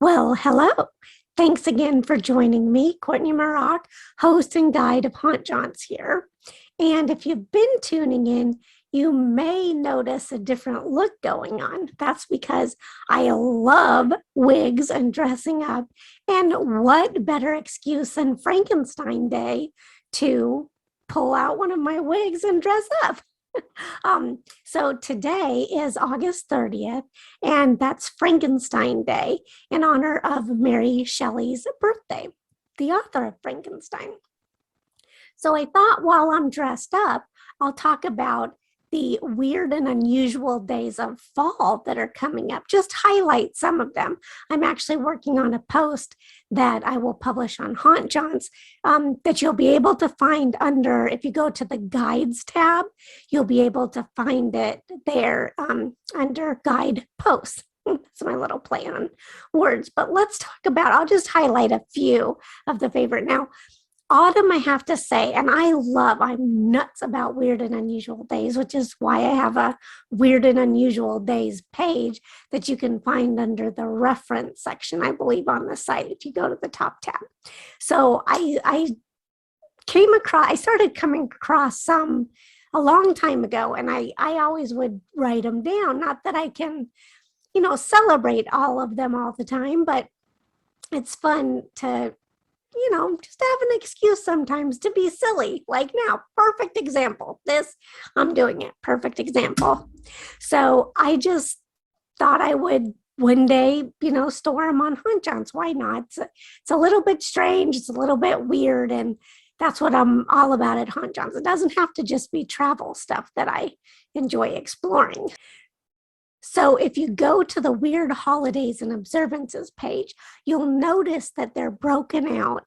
Well, hello. Thanks again for joining me, Courtney Maroc, host and guide of Haunt Jaunts here. And if you've been tuning in, you may notice a different look going on. That's because I love wigs and dressing up. And what better excuse than Frankenstein Day to pull out one of my wigs and dress up? So today is August 30th, and that's Frankenstein Day in honor of Mary Shelley's birthday, the author of Frankenstein. So I thought while I'm dressed up, I'll talk about the weird and unusual days of fall that are coming up, just highlight some of them. I'm actually working on a post that I will publish on Haunt Jaunts that you'll be able to find under, if you go to the guides tab, you'll be able to find it there under guide posts. That's my little play on words, but let's talk about, I'll just highlight a few of the favorite. Now, autumn, I have to say, and I'm nuts about weird and unusual days, which is why I have a weird and unusual days page that you can find under the reference section, I believe, on the site if you go to the top tab. So I started coming across some a long time ago, and I always would write them down. Not that I can, celebrate all of them all the time, but it's fun to just have an excuse sometimes to be silly. Like now, perfect example. I'm doing it. Perfect example. So I just thought I would one day, store them on Haunt Jaunts. Why not? It's a little bit strange. It's a little bit weird. And that's what I'm all about at Haunt Jaunts. It doesn't have to just be travel stuff that I enjoy exploring. So if you go to the Weird Holidays and Observances page, you'll notice that they're broken out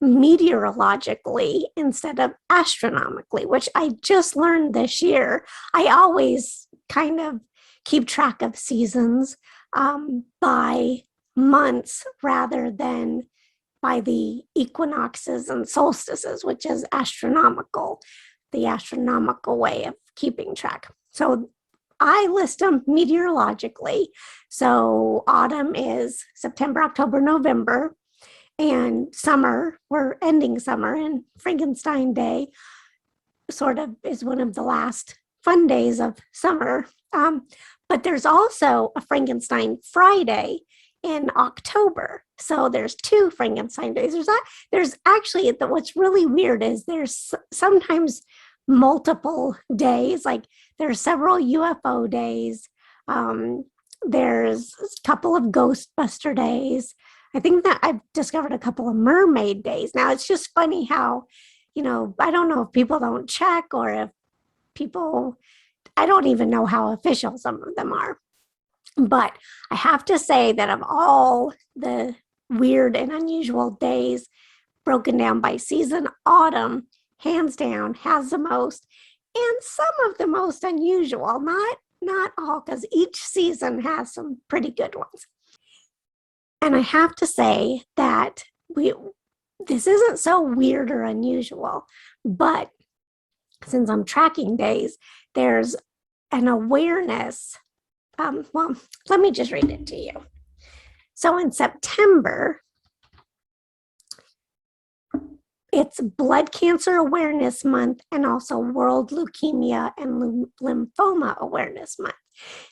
meteorologically instead of astronomically, which I just learned this year. I always kind of keep track of seasons by months rather than by the equinoxes and solstices, which is astronomical, the astronomical way of keeping track. So I list them meteorologically. So autumn is September, October, November, and summer, we're ending summer, and Frankenstein Day sort of is one of the last fun days of summer. But there's also a Frankenstein Friday in October. So there's two Frankenstein days. There's actually, what's really weird is there's sometimes multiple days, like there's several UFO days. There's a couple of Ghostbuster days. I think that I've discovered a couple of Mermaid days. Now it's just funny how, I don't know if people don't check or if I don't even know how official some of them are. But I have to say that of all the weird and unusual days broken down by season, autumn hands down has the most, and some of the most unusual, not all, because each season has some pretty good ones. And I have to say that this isn't so weird or unusual, but since I'm tracking days, there's an awareness. Well, let me just read it to you. So in September, it's Blood Cancer Awareness Month and also World Leukemia and Lymphoma Awareness Month.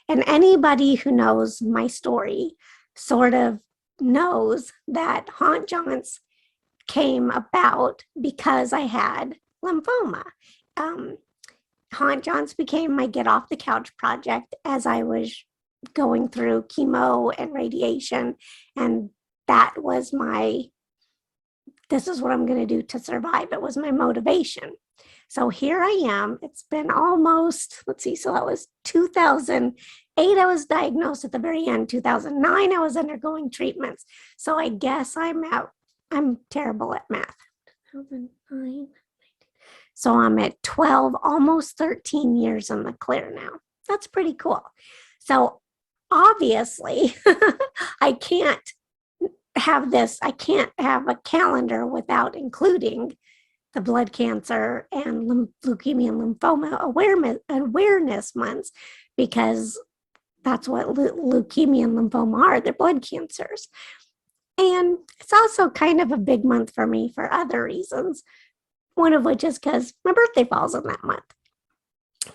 And anybody who knows my story sort of knows that Haunt Jaunts came about because I had lymphoma. Haunt Jaunts became my Get Off the Couch project as I was going through chemo and radiation. And that was this is what I'm going to do to survive. It was my motivation. So here I am. It's been almost, so that was 2008. I was diagnosed at the very end. 2009, I was undergoing treatments. So I guess I'm terrible at math. 2009. So I'm at 12, almost 13 years in the clear now. That's pretty cool. So obviously, I can't have a calendar without including the blood cancer and leukemia and lymphoma awareness months, because that's what leukemia and lymphoma are. They're blood cancers. And it's also kind of a big month for me for other reasons. One of which is because my birthday falls in that month.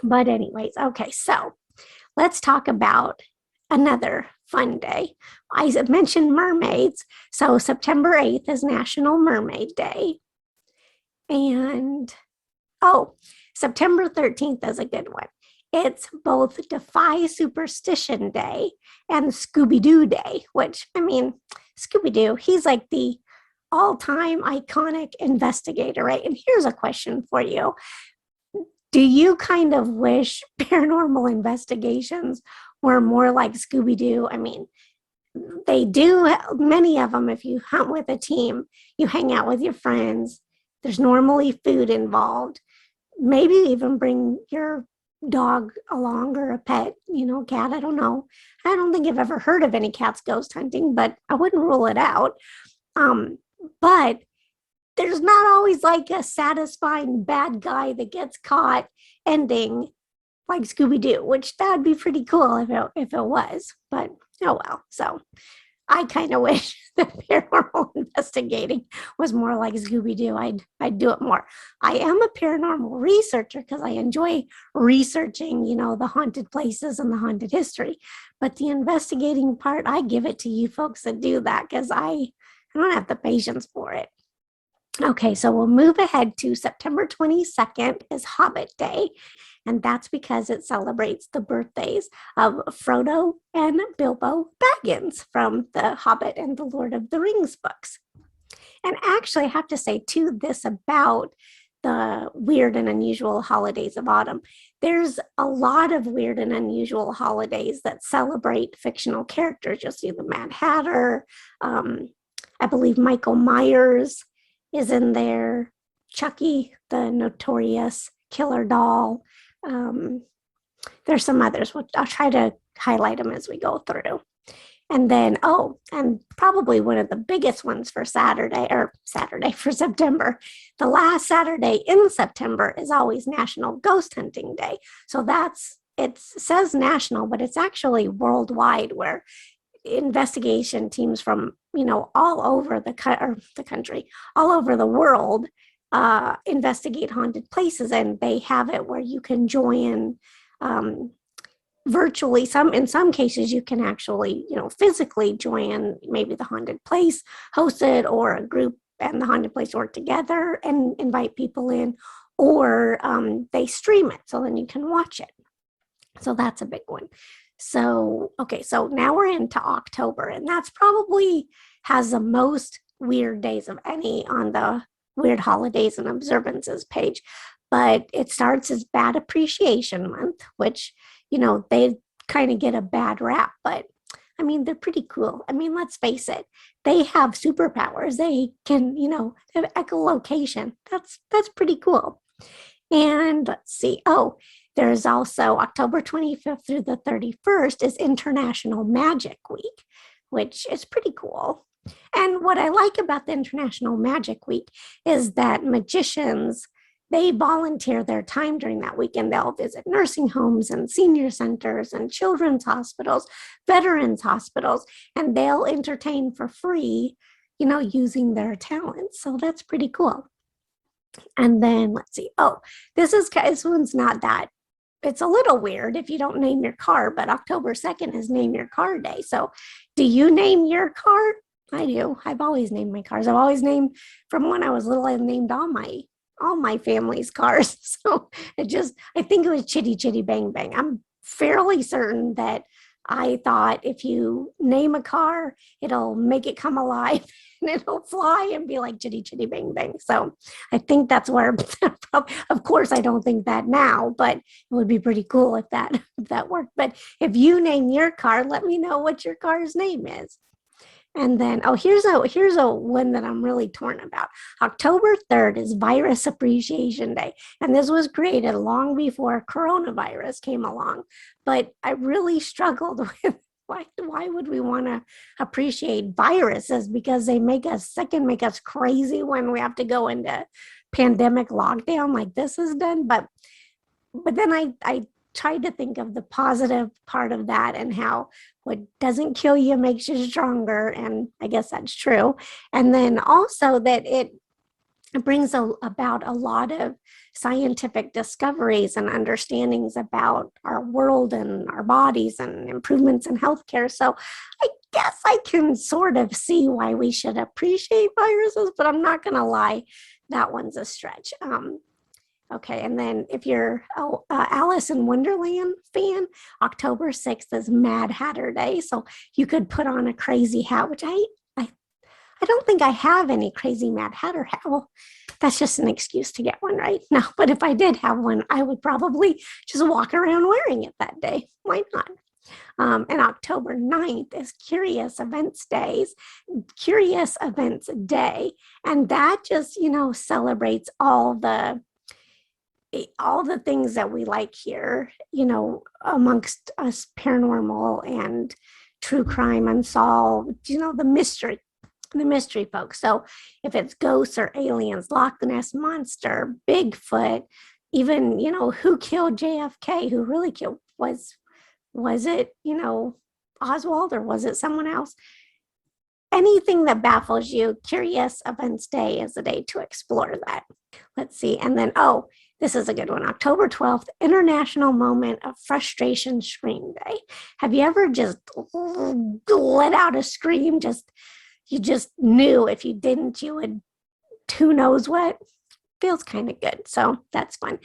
But anyways, okay, so let's talk about another fun day. I mentioned mermaids. So September 8th is National Mermaid Day. And September 13th is a good one. It's both Defy Superstition Day and Scooby-Doo Day, which, I mean, Scooby-Doo, he's like the all-time iconic investigator, right? And here's a question for you. Do you kind of wish paranormal investigations were more like Scooby-Doo? I mean, they do many of them. If you hunt with a team, you hang out with your friends, there's normally food involved, maybe even bring your dog along or a pet, cat. I don't know. I don't think I've ever heard of any cats ghost hunting, but I wouldn't rule it out. But there's not always like a satisfying bad guy that gets caught ending like Scooby-Doo, which that'd be pretty cool if it was. But oh well. So I kind of wish that paranormal investigating was more like Scooby-Doo. I'd do it more. I am a paranormal researcher because I enjoy researching, the haunted places and the haunted history. But the investigating part, I give it to you folks that do that because I don't have the patience for it. Okay, so we'll move ahead to September 22nd is Hobbit Day. And that's because it celebrates the birthdays of Frodo and Bilbo Baggins from the Hobbit and the Lord of the Rings books. And actually, I have to say, too, this about the weird and unusual holidays of autumn. There's a lot of weird and unusual holidays that celebrate fictional characters. You'll see the Mad Hatter. I believe Michael Myers is in there. Chucky, the Notorious killer doll. There's some others. I'll try to highlight them as we go through. And then, and probably one of the biggest ones for for September. The last Saturday in September is always National Ghost Hunting Day. So it says national, but it's actually worldwide, where investigation teams from, all over the country, all over the world, investigate haunted places, and they have it where you can join virtually. In some cases you can actually physically join maybe the haunted place hosted, or a group and the haunted place work together and invite people in, or they stream it so then you can watch it. So that's a big one. So now we're into October, and that's probably has the most weird days of any on the Weird Holidays and Observances page. But it starts as Bad Appreciation Month, which, they kind of get a bad rap, but I mean, they're pretty cool. I mean, let's face it, they have superpowers. They can, have echolocation. That's pretty cool. And let's see. There's also October 25th through the 31st is International Magic Week, which is pretty cool. And what I like about the International Magic Week is that magicians, they volunteer their time during that week, and they'll visit nursing homes and senior centers and children's hospitals, veterans hospitals, and they'll entertain for free, using their talents. So that's pretty cool. And then let's see. This one's not that. It's a little weird if you don't name your car, but October 2nd is Name Your Car Day. So do you name your car? I do. I've always named my cars. I've always named, from when I was little, I named all my family's cars. So I think it was Chitty Chitty Bang Bang. I'm fairly certain that I thought if you name a car, it'll make it come alive and it'll fly and be like Chitty Chitty Bang Bang. So I think that's where, of course, I don't think that now, but it would be pretty cool if that worked. But if you name your car, let me know what your car's name is. And then, here's a one that I'm really torn about. October 3rd is Virus Appreciation Day. And this was created long before coronavirus came along. But I really struggled with why would we want to appreciate viruses? Because they make us sick and make us crazy when we have to go into pandemic lockdown like this is done. But then I tried to think of the positive part of that and how what doesn't kill you makes you stronger. And I guess that's true. And then also that it brings about a lot of scientific discoveries and understandings about our world and our bodies and improvements in healthcare. So I guess I can sort of see why we should appreciate viruses, but I'm not going to lie, that one's a stretch. Okay, and then if you're Alice in Wonderland fan, October 6th is Mad Hatter Day. So you could put on a crazy hat, which I don't think I have any crazy Mad Hatter hat. Well, that's just an excuse to get one, right? No, but if I did have one, I would probably just walk around wearing it that day. Why not? And October 9th is Curious Events Day. And that just, celebrates all the things that we like here, amongst us paranormal and true crime unsolved, the mystery folks. So if it's ghosts or aliens, Loch Ness Monster, Bigfoot, even, who killed JFK, who really killed, was it, Oswald, or was it someone else? Anything that baffles you, Curious Events Day is the day to explore that. Let's see. And then, this is a good one. October 12th, International Moment of Frustration Scream Day. Have you ever just let out a scream? You just knew if you didn't, you would, who knows what? Feels kind of good. So that's fun.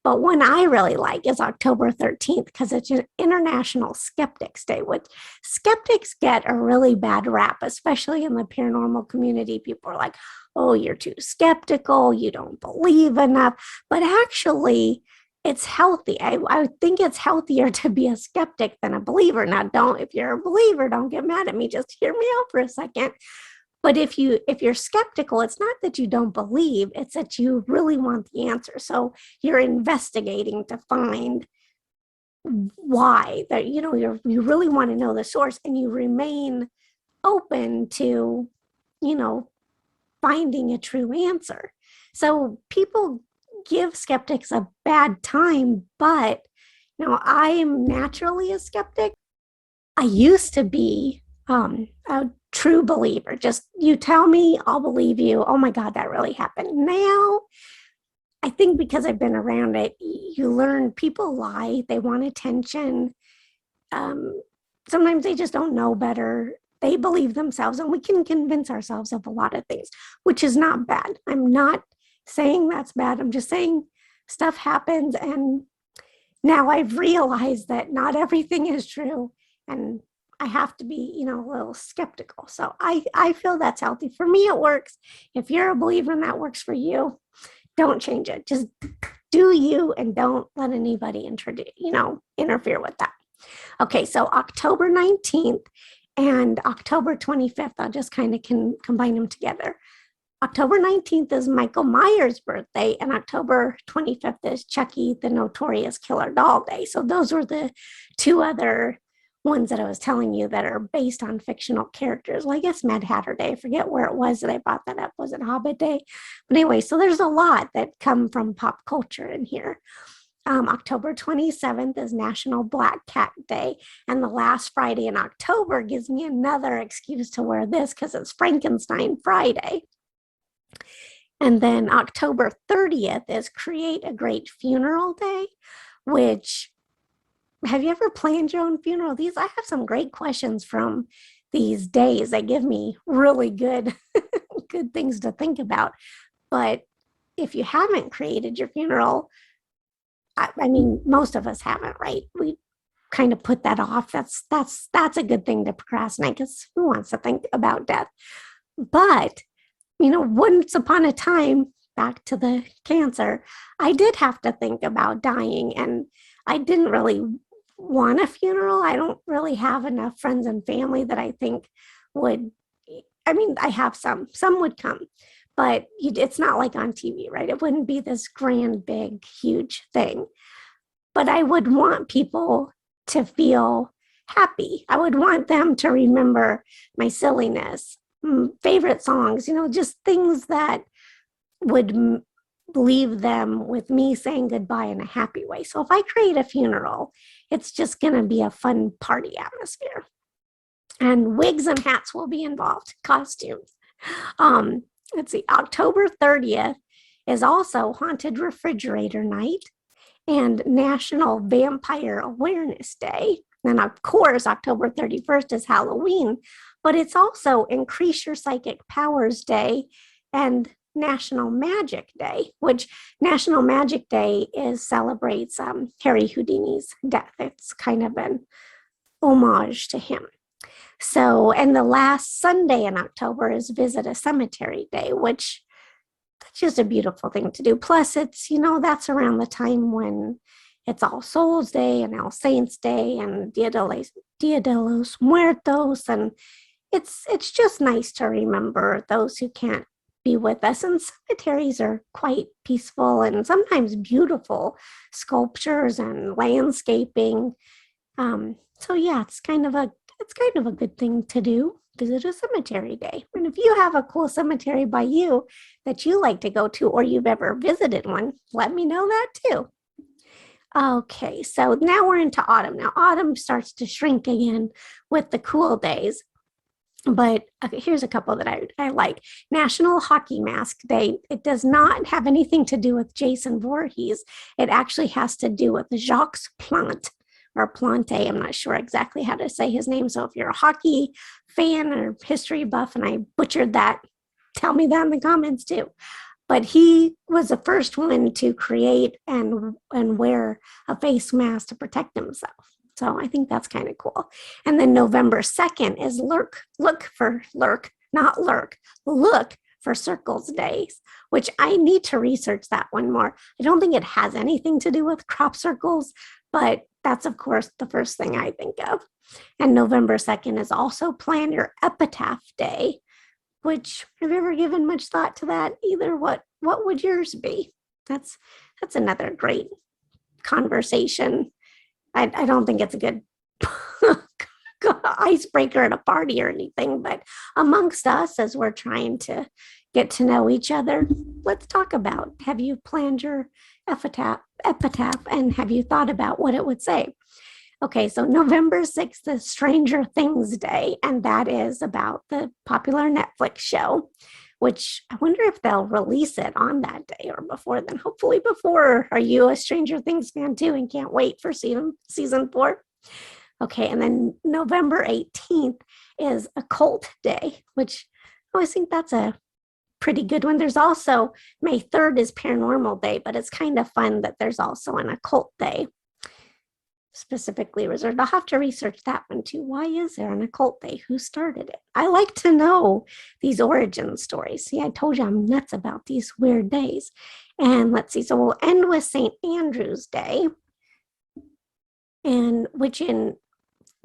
But one I really like is October 13th because it's an International Skeptics Day, which skeptics get a really bad rap, especially in the paranormal community. People are like, oh, you're too skeptical, you don't believe enough. But actually, it's healthy. I think it's healthier to be a skeptic than a believer. Now, if you're a believer, don't get mad at me. Just hear me out for a second. But if you're skeptical, it's not that you don't believe, it's that you really want the answer. So you're investigating to find why, that, you really want to know the source, and you remain open to, finding a true answer. So people give skeptics a bad time, but I am naturally a skeptic. I used to be a true believer. Just, you tell me, I'll believe you. Oh my God, that really happened. Now, I think because I've been around it, you learn people lie. They want attention. Sometimes they just don't know better. They believe themselves, and we can convince ourselves of a lot of things, which is not bad. I'm not saying that's bad. I'm just saying stuff happens, and now I've realized that not everything is true, and I have to be, a little skeptical. So I feel that's healthy. For me, it works. If you're a believer and that works for you, don't change it. Just do you, and don't let anybody interfere with that. Okay, so October 19th and October 25th, I'll just kind of combine them together. October 19th is Michael Myers' birthday, and October 25th is Chucky, the Notorious Killer Doll Day. So those were the two other ones that I was telling you that are based on fictional characters. Well, I guess Mad Hatter Day, I forget where it was that I brought that up. Was it Hobbit Day? But anyway, so there's a lot that come from pop culture in here. October 27th is National Black Cat Day, and the last Friday in October gives me another excuse to wear this because it's Frankenstein Friday. And then October 30th is Create a Great Funeral Day, which, have you ever planned your own funeral? I have some great questions from these days that give me really good things to think about. But if you haven't created your funeral, I mean, most of us haven't, right? We kind of put that off. That's a good thing to procrastinate, because who wants to think about death? But, once upon a time, back to the cancer, I did have to think about dying, and I didn't really want a funeral. I don't really have enough friends and family that I think would, I have some would come, but it's not like on TV, right? It wouldn't be this grand, big, huge thing. But I would want people to feel happy. I would want them to remember my silliness, favorite songs, just things that would leave them with me saying goodbye in a happy way. So if I create a funeral, it's just going to be a fun party atmosphere. And wigs and hats will be involved, costumes. Let's see, October 30th is also Haunted Refrigerator Night and National Vampire Awareness Day. And of course, October 31st is Halloween, but it's also Increase Your Psychic Powers Day and National Magic Day, which National Magic Day celebrates Harry Houdini's death. It's kind of an homage to him. So, and the last Sunday in October is Visit a Cemetery Day, which that's just a beautiful thing to do. Plus, it's, that's around the time when it's All Souls Day and All Saints Day and Dia de los Muertos. And it's just nice to remember those who can't be with us. And cemeteries are quite peaceful and sometimes beautiful sculptures and landscaping. So yeah, it's kind of a good thing to do. Visit a cemetery day. And if you have a cool cemetery by you that you like to go to, or you've ever visited one, let me know that too. Okay, so now we're into autumn. Now autumn starts to shrink again with the cool days. But here's a couple that I like. National Hockey Mask Day. It does not have anything to do with Jason Voorhees. It actually has to do with Jacques Plante. Or Plante, I'm not sure exactly how to say his name. So if you're a hockey fan or history buff and I butchered that, tell me that in the comments too. But he was the first one to create and wear a face mask to protect himself. So I think that's kind of cool. And then November 2nd is Look for Circles Days, which I need to research that one more. I don't think it has anything to do with crop circles, but that's, of course, the first thing I think of. And November 2nd is also Plan Your Epitaph Day, which, have you ever given much thought to that either? What would yours be? That's another great conversation. I don't think it's a good icebreaker at a party or anything, but amongst us, as we're trying to get to know each other, let's talk about, have you planned your epitaph and have you thought about what it would say? Okay, so November 6th is Stranger Things Day, and that is about the popular Netflix show, which I wonder if they'll release it on that day or before then. Hopefully before. Are you a Stranger Things fan too and can't wait for season 4? Okay, and then November 18th is Occult Day, which I always think that's a pretty good one. There's also May 3rd is Paranormal Day, but it's kind of fun that there's also an Occult Day specifically reserved. I'll have to research that one too. Why is there an Occult Day? Who started it? I like to know these origin stories. See, I told you I'm nuts about these weird days. And let's see, so we'll end with St. Andrew's Day, and which in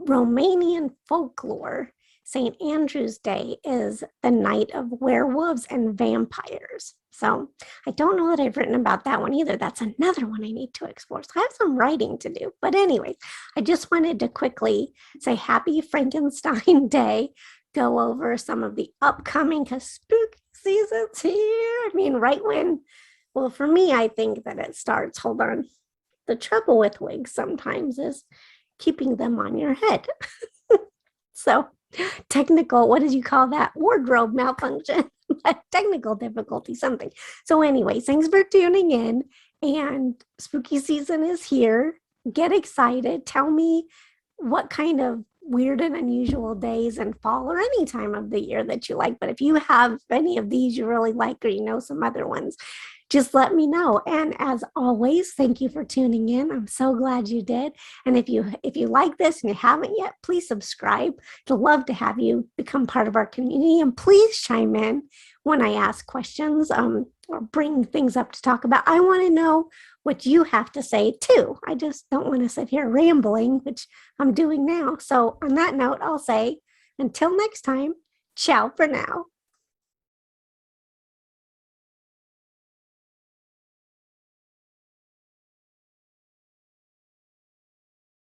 Romanian folklore, St. Andrew's Day is the night of werewolves and vampires. So I don't know that I've written about that one either. That's another one I need to explore. So I have some writing to do. But anyway, I just wanted to quickly say happy Frankenstein Day, go over some of the upcoming, because spooky season's here. I mean, right when, well, for me, I think that it starts, hold on. The trouble with wigs sometimes is keeping them on your head. So technical, what did you call that? Wardrobe malfunction, technical difficulty, something. So anyway, thanks for tuning in, and spooky season is here. Get excited. Tell me what kind of weird and unusual days and fall or any time of the year that you like. But if you have any of these you really like, or you know some other ones, just let me know. And as always, thank you for tuning in. I'm so glad you did. And if you like this and you haven't yet, please subscribe. I'd love to have you become part of our community. And please chime in when I ask questions or bring things up to talk about. I want to know what you have to say too. I just don't want to sit here rambling, which I'm doing now. So on that note, I'll say until next time, ciao for now.